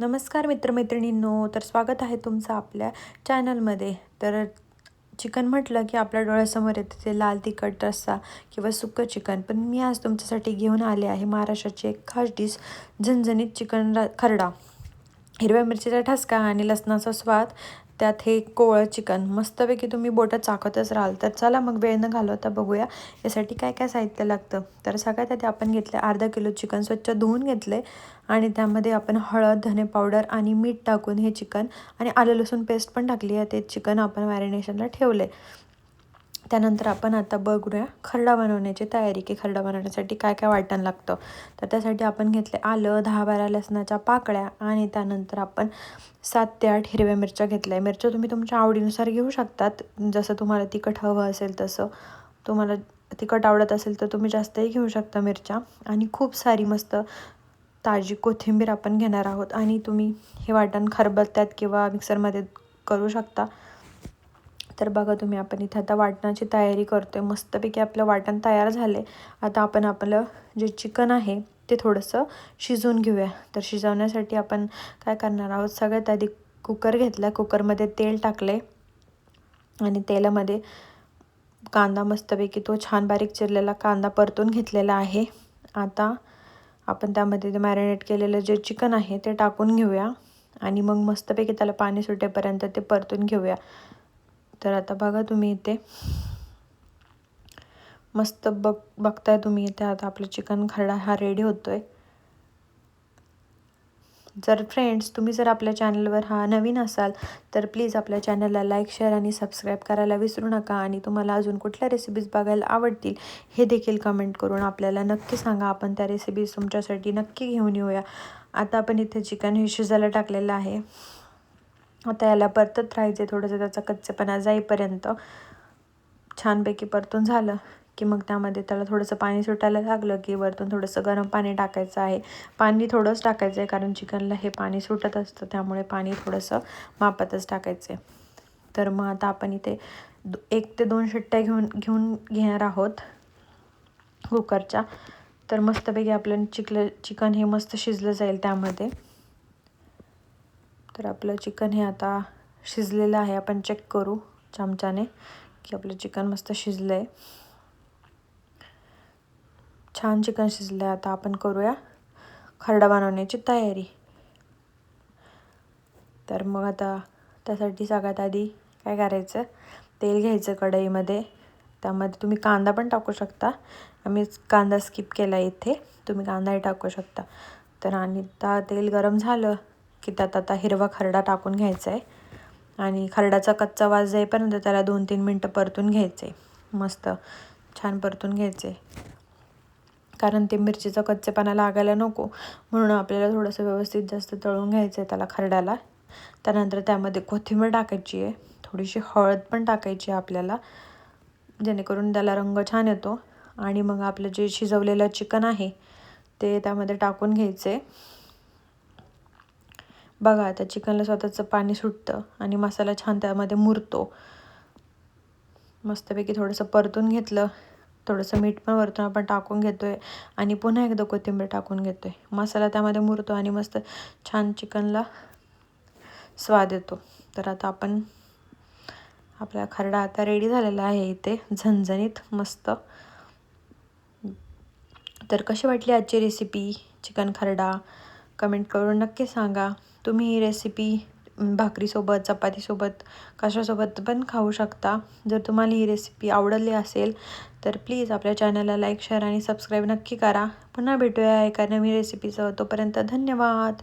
नमस्कार मित्रमैत्रिणींनो, तर स्वागत आहे तुमचं आपल्या चॅनलमध्ये. तर चिकन म्हटलं की आपल्या डोळ्यासमोर येते ते लाल तिखट रस्सा किंवा सुक्कं चिकन. पण मी आज तुमच्यासाठी घेऊन आले आहे महाराष्ट्राची एक खास डिश, झणझणीत चिकन खरडा. हिरव्या मिरचीचा ठसका आणि लसणाचा स्वाद, त्यात हे कोवळं चिकन मस्तपैकी तुम्ही बोटात चाखतच राहाल. तर चला मग वेळ न घालवता बघूया यासाठी काय काय साहित्य लागतं. तर सगळ्यात आधी आपण घेतले अर्धा किलो चिकन, स्वच्छ धुवून घेतले आणि त्यामध्ये आपण हळद, धने पावडर आणि मीठ टाकून हे चिकन आणि आलं लसूण पेस्ट पण टाकली आहे. ते चिकन आपण मॅरिनेशनला ठेवले. त्यानंतर आपण आता बघूया खरडा बनवण्याची तयारी, की खरडा बनवण्यासाठी काय काय वाटण लागतं. तर त्यासाठी आपण घेतले आलं, 10-12 लसणाच्या पाकळ्या आणि त्यानंतर आपण 7 ते 8 हिरव्या मिरच्या घेतल्या. मिरच्या तुम्ही तुमच्या आवडीनुसार घेऊ शकतात, जसं तुम्हाला तिखट हवं असेल तसं. तुम्हाला तिखट आवडत असेल तर तुम्ही जास्तही घेऊ शकता मिरच्या. आणि खूप सारी मस्त ताजी कोथिंबीर आपण घेणार आहोत आणि तुम्ही हे वाटण खलबत्त्यात किंवा मिक्सरमध्ये करू शकता. तर बघा तुम्ही, आपण इथे आता वाटणाची तयारी करतो आहे. मस्तपैकी आपलं वाटण तयार झाले. आता आपण आपलं जे चिकन आहे ते थोडंसं शिजवून घेऊया. तर शिजवण्यासाठी आपण काय करणार आहोत, सगळ्यात आधी कुकर घेतला, कुकरमध्ये तेल टाकले आणि तेलामध्ये कांदा मस्तपैकी तो छान बारीक चिरलेला कांदा परतून घेतलेला आहे. आता आपण त्यामध्ये ते मॅरिनेट केलेलं जे चिकन आहे ते टाकून घेऊया आणि मग मस्तपैकी त्याला पाणी सुटेपर्यंत ते परतून घेऊया. तर आता बघा तुम्ही इथे मस्त बघताय तुम्ही इथे आता आपलं चिकन खरडा हा रेडी होतोय. तुम्ही जर आपल्या चॅनलवर नवीन असाल तर प्लीज आपल्या चॅनलला लाईक, शेअर आणि सबस्क्राईब करायला विसरू नका. आणि तुम्हाला अजून कुठल्या रेसिपीज बघायला आवडतील हे देखील कमेंट करून आपल्याला नक्की सांगा. आपण त्या रेसिपीज तुमच्यासाठी नक्की घेऊन येऊया. आता आपण इथे चिकन हे शिजायला टाकलेलं आहे. आता याला परतत राहायचे, थोडंसं त्याचा कच्चेपणा जाईपर्यंत. छानपैकी परतून झालं की मग त्यामध्ये त्याला थोडंसं पाणी सुटायला लागलं की वरतून थोडंसं गरम पाणी टाकायचं आहे. पाणी थोडंच टाकायचं आहे, कारण चिकनला हे पाणी सुटत असतं, त्यामुळे पाणी थोडंसं मापातच टाकायचं आहे. तर मग आता आपण इथे 1 ते 2 शिट्ट्या घेऊन घेणार आहोत कुकरच्या. तर मस्तपैकी आपलं चिकन हे मस्त शिजलं जाईल त्यामध्ये. तर आपलं चिकन हे आता शिजलेलं आहे. आपण चेक करू चमच्याने की आपलं चिकन मस्त शिजलं आहे. छान चिकन शिजलं आहे. आता आपण करूया खरडा बनवण्याची तयारी. तर मग आता त्यासाठी सगळ्यात आधी काय करायचं, तेल घ्यायचं कढईमध्ये. त्यामध्ये तुम्ही कांदा पण टाकू शकता. आम्ही कांदा स्किप केला इथे, तुम्ही कांदाही टाकू शकता. तर आणि तेल गरम झालं की त्यात आता हिरवा खरडा टाकून घ्यायचा आहे आणि खरड्याचा कच्चा वास जाईपर्यंत त्याला 2-3 मिनटं परतून घ्यायचं आहे. मस्त छान परतून घ्यायचं आहे, कारण ते मिरचीचा कच्चेपणा लागायला नको, म्हणून आपल्याला थोडंसं व्यवस्थित जास्त तळून घ्यायचं आहे त्याला खरड्याला. त्यानंतर त्यामध्ये कोथिंबीर टाकायची आहे, थोडीशी हळद पण टाकायची आहे आपल्याला, जेणेकरून त्याला रंग छान येतो. आणि मग आपलं जे शिजवलेलं चिकन आहे ते त्यामध्ये टाकून घ्यायचे. बघा आता चिकनला स्वतःचं पाणी सुटतं आणि मसाला छान त्यामध्ये मुरतो. मस्तपैकी थोडंसं परतून घेतलं, थोडंसं मीठ पण वरतून आपण टाकून घेतो आहे आणि पुन्हा एकदा कोथिंबीर टाकून घेतो आहे. मसाला त्यामध्ये मुरतो आणि मस्त छान चिकनला स्वाद येतो. तर आता आपला खरडा आता रेडी झालेला आहे इथे, झणझणीत मस्त. तर कशी वाटली आजची रेसिपी चिकन खरडा, कमेंट करून नक्की सांगा. तुम्ही ही रेसिपी भाकरीसोबत, चपातीसोबत, कशासोबत पण खाऊ शकता. जर तुम्हाला ही रेसिपी आवडली असेल तर प्लीज आपल्या चॅनलला लाईक, शेअर आणि सबस्क्राईब नक्की करा. पुन्हा भेटूया एका नवीन रेसिपीसह. तोपर्यंत धन्यवाद.